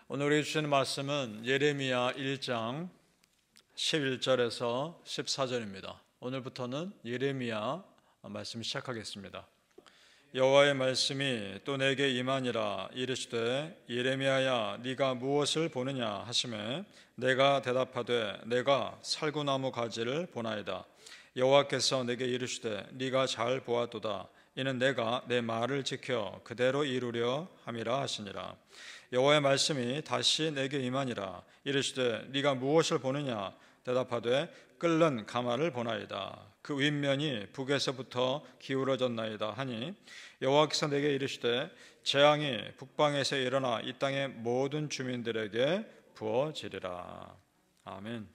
오늘 우리 주시는 말씀은 예레미야 1장 11절에서 14절입니다. 오늘부터는 예레미야 말씀 시작하겠습니다. 여호와의 말씀이 또 내게 임하니라. 이르시되 예레미야야 네가 무엇을 보느냐 하시매 내가 대답하되 내가 살구나무 가지를 보나이다. 여호와께서 내게 이르시되 네가 잘 보았도다. 이는 내가 내 말을 지켜 그대로 이루려 함이라 하시니라. 여호와의 말씀이 다시 내게 임하니라. 이르시되 네가 무엇을 보느냐 대답하되 끓는 가마를 보나이다. 그 윗면이 북에서부터 기울어졌나이다 하니 여호와께서 내게 이르시되 재앙이 북방에서 일어나 이 땅의 모든 주민들에게 부어지리라. 아멘.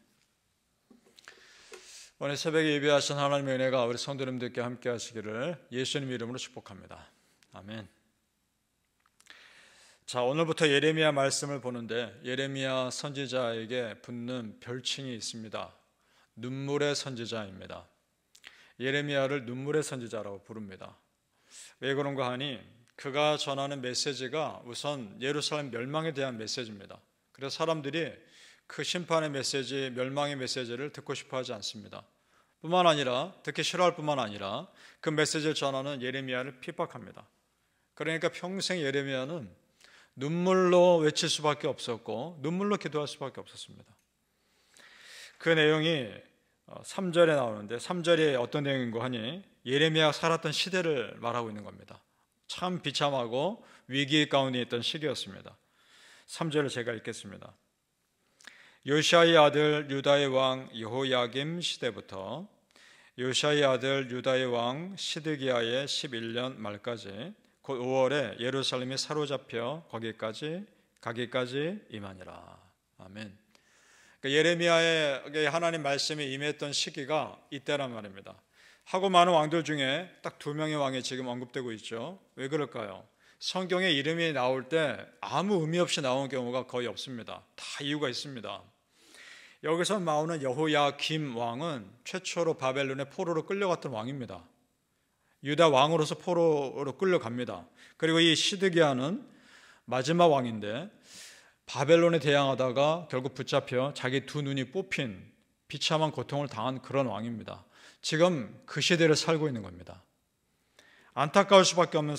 오늘 새벽에 예배하신 하나님의 은혜가 우리 성도님들께 함께 하시기를 예수님 이름으로 축복합니다. 아멘. 자, 오늘부터 예레미야 말씀을 보는데 예레미야 선지자에게 붙는 별칭이 있습니다. 눈물의 선지자입니다. 예레미야를 눈물의 선지자라고 부릅니다. 왜 그런가 하니 그가 전하는 메시지가 우선 예루살렘 멸망에 대한 메시지입니다. 그래서 사람들이 그 심판의 메시지, 멸망의 메시지를 듣고 싶어 하지 않습니다. 뿐만 아니라 듣기 싫어할 뿐만 아니라 그 메시지를 전하는 예레미야를 핍박합니다. 그러니까 평생 예레미야는 눈물로 외칠 수밖에 없었고 눈물로 기도할 수밖에 없었습니다. 그 내용이 3절에 나오는데 3절이 어떤 내용인가 하니 예레미야가 살았던 시대를 말하고 있는 겁니다. 참 비참하고 위기 가운데 있던 시기였습니다. 3절을 제가 읽겠습니다. 요시아의 아들 유다의 왕 여호야김 시대부터 요시아의 아들 유다의 왕 시드기야의 11년 말까지 곧 5월에 예루살렘이 사로잡혀 가기까지 임하니라. 아멘. 그러니까 예레미야에게 하나님 말씀이 임했던 시기가 이때란 말입니다. 하고 많은 왕들 중에 딱 2명의 왕이 지금 언급되고 있죠. 왜 그럴까요? 성경에 이름이 나올 때 아무 의미 없이 나오는 경우가 거의 없습니다. 다 이유가 있습니다. 여기서 나오는 여호야김 왕은 최초로 바벨론의 포로로 끌려갔던 왕입니다. 유다 왕으로서 포로로 끌려갑니다. 그리고 이 시드기야는 마지막 왕인데 바벨론에 대항하다가 결국 붙잡혀 자기 2 눈이 뽑힌 비참한 고통을 당한 그런 왕입니다. 지금 그 시대를 살고 있는 겁니다. 안타까울 수밖에 없는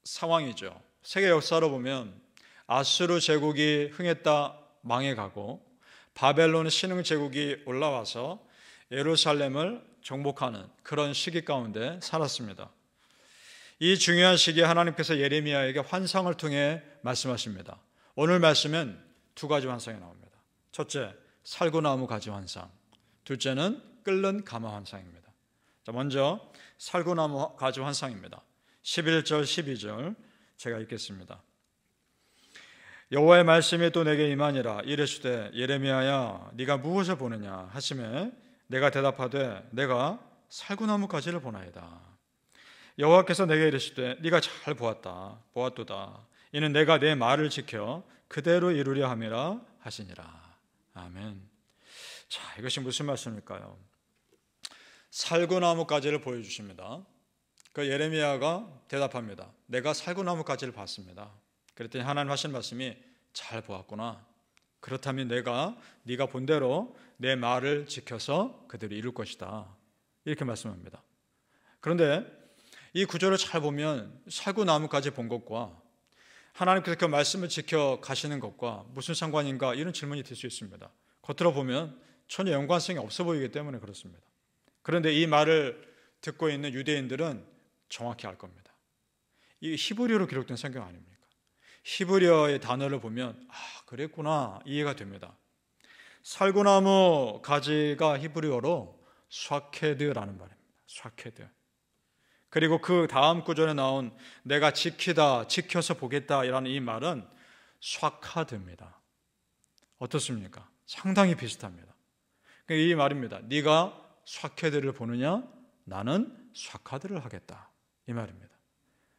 상황이죠. 세계 역사로 보면 아수르 제국이 흥했다 망해가고 바벨론의 신흥 제국이 올라와서 예루살렘을 정복하는 그런 시기 가운데 살았습니다. 이 중요한 시기에 하나님께서 예레미야에게 환상을 통해 말씀하십니다. 오늘 말씀은 2가지 환상이 나옵니다. 첫째, 살구나무 가지 환상. 둘째는 끓는 가마 환상입니다. 자, 먼저 살구나무 가지 환상입니다. 11절 12절 제가 읽겠습니다. 여호와의 말씀이 또 내게 임하니라. 이르시되 예레미야야 네가 무엇을 보느냐 하시매 내가 대답하되 내가 살구나무 가지를 보나이다. 여호와께서 내게 이르시되 네가 잘 보았도다. 이는 내가 내 말을 지켜 그대로 이루려 함이라 하시니라. 아멘. 자, 이것이 무슨 말씀일까요? 살구나무 가지를 보여주십니다. 그 예레미야가 대답합니다. 내가 살구나무 가지를 봤습니다. 그랬더니 하나님 하신 말씀이 잘 보았구나. 그렇다면 네가 본 대로 내 말을 지켜서 그대로 이룰 것이다. 이렇게 말씀합니다. 그런데 이 구절을 잘 보면 살구나무까지 본 것과 하나님께서 그 말씀을 지켜 가시는 것과 무슨 상관인가 이런 질문이 들 수 있습니다. 겉으로 보면 전혀 연관성이 없어 보이기 때문에 그렇습니다. 그런데 이 말을 듣고 있는 유대인들은 정확히 알 겁니다. 이 히브리어로 기록된 성경 아닙니까? 히브리어의 단어를 보면 그랬구나 이해가 됩니다. 살구나무 가지가 히브리어로 샤케드라는 말입니다. 샤케드. 그리고 그 다음 구절에 나온 내가 지켜서 보겠다 이라는 이 말은 샤카드입니다. 어떻습니까? 상당히 비슷합니다. 이 말입니다. 네가 샤케드를 보느냐? 나는 샤카드를 하겠다 이 말입니다.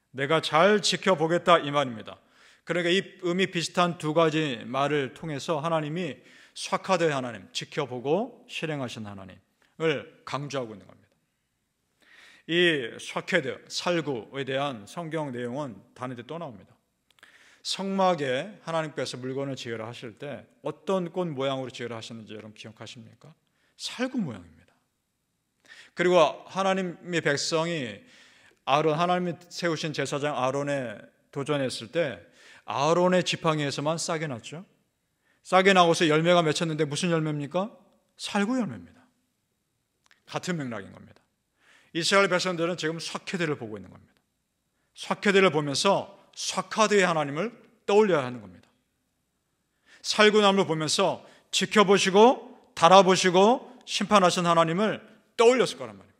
내가 잘 지켜보겠다 이 말입니다. 그러니까 이 의미 비슷한 2가지 말을 통해서 하나님이 샤카드의 하나님, 지켜보고 실행하신 하나님을 강조하고 있는 겁니다. 이 샤케드, 살구에 대한 성경 내용은 다른 데 또 나옵니다. 성막에 하나님께서 물건을 지으라 하실 때 어떤 꽃 모양으로 지으라 하셨는지 여러분 기억하십니까? 살구 모양입니다. 그리고 하나님의 백성이 하나님이 세우신 제사장 아론에 도전했을 때 아론의 지팡이에서만 싹이 났죠. 싹이 나고서 열매가 맺혔는데 무슨 열매입니까? 살구 열매입니다. 같은 맥락인 겁니다. 이스라엘 백성들은 지금 삭헤드를 보고 있는 겁니다. 삭헤드를 보면서 삭하드의 하나님을 떠올려야 하는 겁니다. 살구나무를 보면서 지켜보시고 달아보시고 심판하신 하나님을 떠올렸을 거란 말입니다.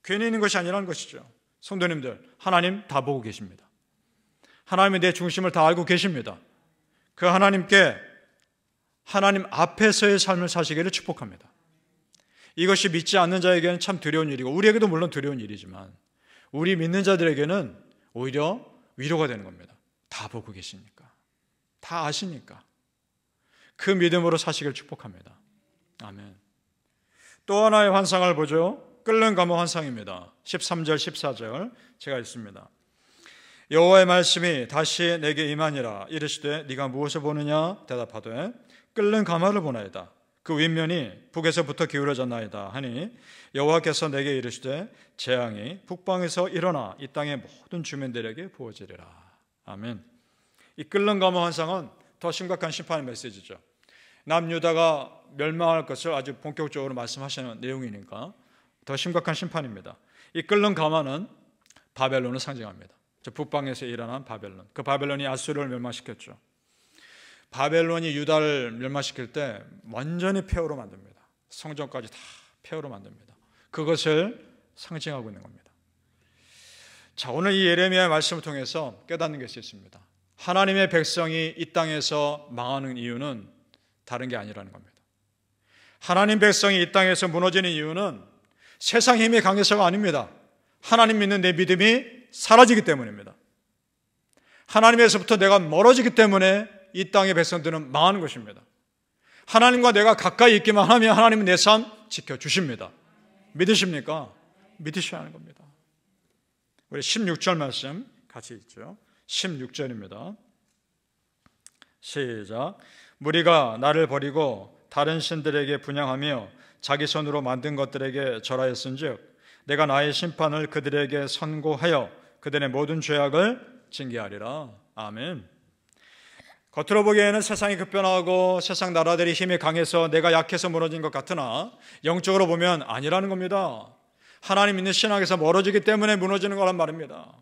괜히 있는 것이 아니라는 것이죠. 성도님들, 하나님 다 보고 계십니다. 하나님이 내 중심을 다 알고 계십니다. 그 하나님께 하나님 앞에서의 삶을 사시기를 축복합니다. 이것이 믿지 않는 자에게는 참 두려운 일이고 우리에게도 물론 두려운 일이지만 우리 믿는 자들에게는 오히려 위로가 되는 겁니다. 다 보고 계시니까, 다 아시니까 그 믿음으로 사시기를 축복합니다. 아멘. 또 하나의 환상을 보죠. 끓는 감옥 환상입니다. 13절 14절 제가 읽습니다. 여호와의 말씀이 다시 내게 임하니라. 이르시되 네가 무엇을 보느냐? 대답하되 끓는 가마를 보나이다. 그 윗면이 북에서부터 기울어졌나이다 하니 여호와께서 내게 이르시되 재앙이 북방에서 일어나 이 땅의 모든 주민들에게 부어지리라. 아멘. 이 끓는 가마 환상은 더 심각한 심판의 메시지죠. 남유다가 멸망할 것을 아주 본격적으로 말씀하시는 내용이니까 더 심각한 심판입니다. 이 끓는 가마는 바벨론을 상징합니다. 북방에서 일어난 바벨론. 그 바벨론이 아수르를 멸망시켰죠. 바벨론이 유다를 멸망시킬 때 완전히 폐허로 만듭니다. 성전까지 다 폐허로 만듭니다. 그것을 상징하고 있는 겁니다. 자, 오늘 이 예레미야의 말씀을 통해서 깨닫는 것이 있습니다. 하나님의 백성이 이 땅에서 망하는 이유는 다른 게 아니라는 겁니다. 하나님 백성이 이 땅에서 무너지는 이유는 세상 힘이 강해서가 아닙니다. 하나님 믿는 내 믿음이 사라지기 때문입니다. 하나님에서부터 내가 멀어지기 때문에 이 땅의 백성들은 망하는 것입니다. 하나님과 내가 가까이 있기만 하면 하나님은 내 삶 지켜주십니다. 믿으십니까? 믿으셔야 하는 겁니다. 우리 16절 말씀 같이 읽죠. 16절입니다. 시작. 무리가 나를 버리고 다른 신들에게 분향하며 자기 손으로 만든 것들에게 절하였은즉 내가 나의 심판을 그들에게 선고하여 그들의 모든 죄악을 징계하리라. 아멘. 겉으로 보기에는 세상이 급변하고 세상 나라들이 힘이 강해서 내가 약해서 무너진 것 같으나 영적으로 보면 아니라는 겁니다. 하나님 있는 신앙에서 멀어지기 때문에 무너지는 거란 말입니다.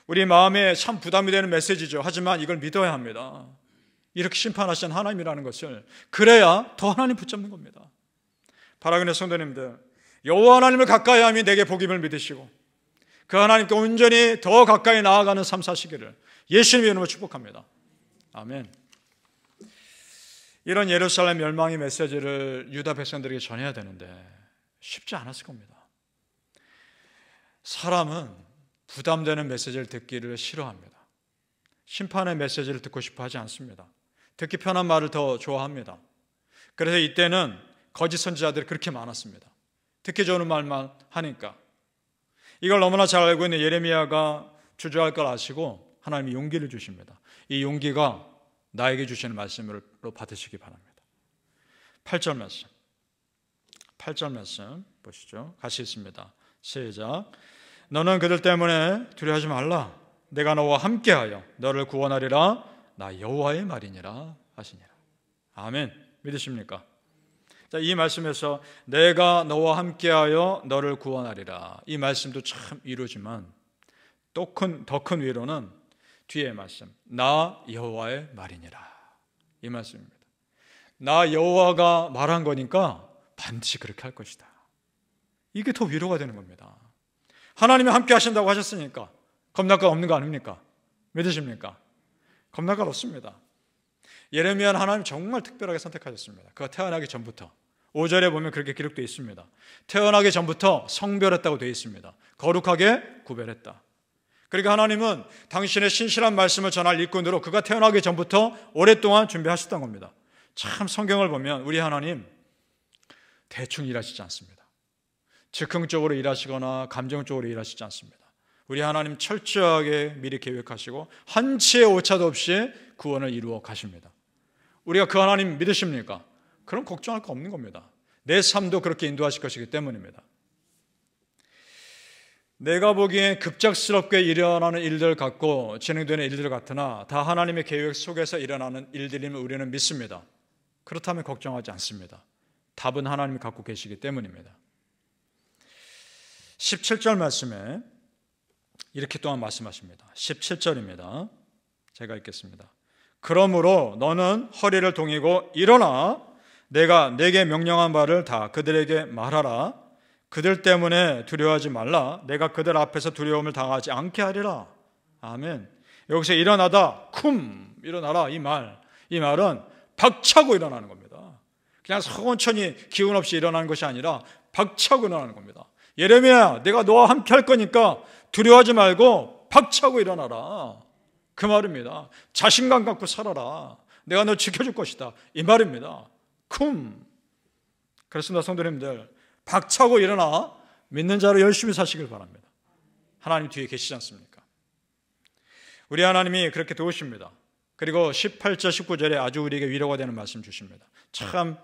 우리 마음에 참 부담이 되는 메시지죠. 하지만 이걸 믿어야 합니다. 이렇게 심판하신 하나님이라는 것을, 그래야 더 하나님 붙잡는 겁니다. 바라기는 성도님들, 여호와 하나님을 가까이 하면 내게 복임을 믿으시고 그 하나님께 온전히 더 가까이 나아가는 삶 사시기를 예수님의 이름으로 축복합니다. 아멘. 이런 예루살렘 멸망의 메시지를 유다 백성들에게 전해야 되는데 쉽지 않았을 겁니다. 사람은 부담되는 메시지를 듣기를 싫어합니다. 심판의 메시지를 듣고 싶어 하지 않습니다. 듣기 편한 말을 더 좋아합니다. 그래서 이때는 거짓 선지자들이 그렇게 많았습니다. 듣기 좋은 말만 하니까. 이걸 너무나 잘 알고 있는 예레미야가 주저할 걸 아시고 하나님이 용기를 주십니다. 이 용기가 나에게 주시는 말씀으로 받으시기 바랍니다. 8절 말씀. 8절 말씀 보시죠. 같이 읽습니다. 시작. 너는 그들 때문에 두려워하지 말라. 내가 너와 함께하여 너를 구원하리라. 나 여호와의 말이니라 하시니라. 아멘. 믿으십니까? 자, 이 말씀에서 내가 너와 함께하여 너를 구원하리라. 이 말씀도 참 위로지만 더 큰 위로는 뒤에 말씀. 나 여호와의 말이니라. 이 말씀입니다. 나 여호와가 말한 거니까 반드시 그렇게 할 것이다. 이게 더 위로가 되는 겁니다. 하나님이 함께 하신다고 하셨으니까 겁날 거 없는 거 아닙니까? 믿으십니까? 겁날 거 없습니다. 예레미야는 하나님 정말 특별하게 선택하셨습니다. 그가 태어나기 전부터. 5절에 보면 그렇게 기록되어 있습니다. 태어나기 전부터 성별했다고 되어 있습니다. 거룩하게 구별했다. 그러니까 하나님은 당신의 신실한 말씀을 전할 일꾼으로 그가 태어나기 전부터 오랫동안 준비하셨던 겁니다. 참 성경을 보면 우리 하나님 대충 일하시지 않습니다. 즉흥적으로 일하시거나 감정적으로 일하시지 않습니다. 우리 하나님 철저하게 미리 계획하시고 한치의 오차도 없이 구원을 이루어 가십니다. 우리가 그 하나님 믿으십니까? 그럼 걱정할 거 없는 겁니다. 내 삶도 그렇게 인도하실 것이기 때문입니다. 내가 보기엔 급작스럽게 일어나는 일들 같고 진행되는 일들 같으나 다 하나님의 계획 속에서 일어나는 일들임을 우리는 믿습니다. 그렇다면 걱정하지 않습니다. 답은 하나님이 갖고 계시기 때문입니다. 17절 말씀에 이렇게 또한 말씀하십니다. 17절입니다. 제가 읽겠습니다. 그러므로 너는 허리를 동이고 일어나 내가 내게 명령한 바를 다 그들에게 말하라. 그들 때문에 두려워하지 말라. 내가 그들 앞에서 두려움을 당하지 않게 하리라. 아멘. 여기서 일어나다 일어나라 이 말은 박차고 일어나는 겁니다. 그냥 천천히 기운 없이 일어나는 것이 아니라 박차고 일어나는 겁니다. 예레미야, 내가 너와 함께 할 거니까 두려워하지 말고 박차고 일어나라. 그 말입니다. 자신감 갖고 살아라. 내가 너 지켜줄 것이다. 이 말입니다. 그렇습니다. 성도님들, 박차고 일어나 믿는 자로 열심히 사시길 바랍니다. 하나님 뒤에 계시지 않습니까? 우리 하나님이 그렇게 도우십니다. 그리고 18절 19절에 아주 우리에게 위로가 되는 말씀 주십니다. 참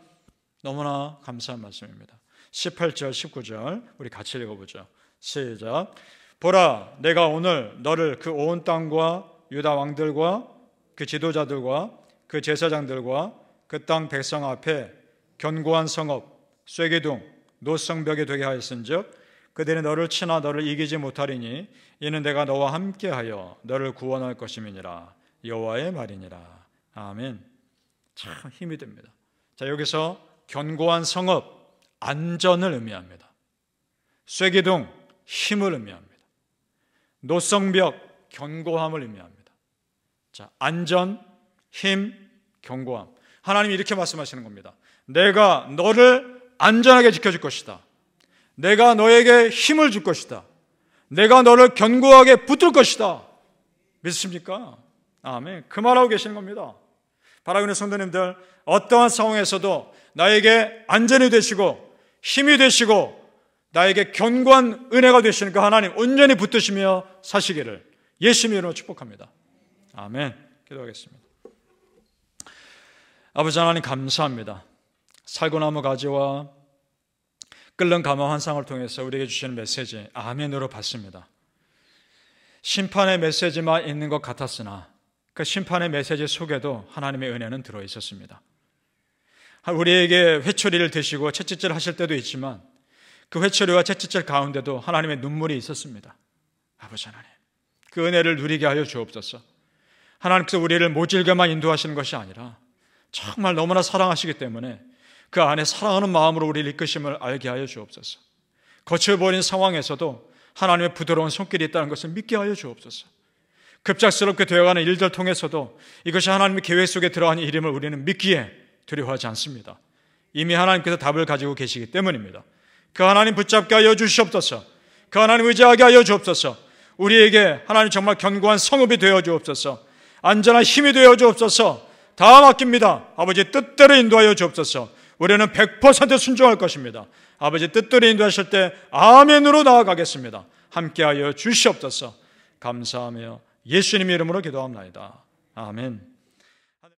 너무나 감사한 말씀입니다. 18절 19절 우리 같이 읽어보죠. 시작. 보라, 내가 오늘 너를 그 온 땅과 유다 왕들과 그 지도자들과 그 제사장들과 그 땅 백성 앞에 견고한 성읍 쇠기둥 노성벽이 되게 하였은즉 그들이 너를 치나 너를 이기지 못하리니 이는 내가 너와 함께하여 너를 구원할 것임이니라. 여호와의 말이니라. 아멘. 참 힘이 됩니다. 자, 여기서 견고한 성읍 안전을 의미합니다. 쇠기둥 힘을 의미합니다. 노성벽 견고함을 의미합니다. 자, 안전, 힘, 견고함. 하나님이 이렇게 말씀하시는 겁니다. 내가 너를 안전하게 지켜줄 것이다. 내가 너에게 힘을 줄 것이다. 내가 너를 견고하게 붙들 것이다. 믿으십니까? 아멘. 그 말하고 계시는 겁니다. 바라보는 성도님들, 어떠한 상황에서도 나에게 안전이 되시고 힘이 되시고 나에게 견고한 은혜가 되시는 그 하나님 온전히 붙드시며 사시기를 예수님의 이름으로 축복합니다. 아멘. 기도하겠습니다. 아버지 하나님 감사합니다. 살구나무 가지와 끓는 가마 환상을 통해서 우리에게 주시는 메시지 아멘으로 받습니다. 심판의 메시지만 있는 것 같았으나 그 심판의 메시지 속에도 하나님의 은혜는 들어있었습니다. 우리에게 회초리를 드시고 채찍질 하실 때도 있지만 그 회초리와 채찍질 가운데도 하나님의 눈물이 있었습니다. 아버지 하나님, 그 은혜를 누리게 하여 주옵소서. 하나님께서 우리를 모질게만 인도하시는 것이 아니라 정말 너무나 사랑하시기 때문에 그 안에 사랑하는 마음으로 우리를 이끄심을 알게 하여 주옵소서. 거쳐버린 상황에서도 하나님의 부드러운 손길이 있다는 것을 믿게 하여 주옵소서. 급작스럽게 되어가는 일들 통해서도 이것이 하나님의 계획 속에 들어가는 일임을 우리는 믿기에 두려워하지 않습니다. 이미 하나님께서 답을 가지고 계시기 때문입니다. 그 하나님 붙잡게 하여 주시옵소서. 그 하나님 의지하게 하여 주옵소서. 우리에게 하나님 정말 견고한 성읍이 되어 주옵소서. 안전한 힘이 되어 주옵소서. 다 맡깁니다. 아버지 뜻대로 인도하여 주옵소서. 우리는 100% 순종할 것입니다. 아버지 뜻대로 인도하실 때 아멘으로 나아가겠습니다. 함께하여 주시옵소서. 감사하며 예수님의 이름으로 기도합니다. 아멘.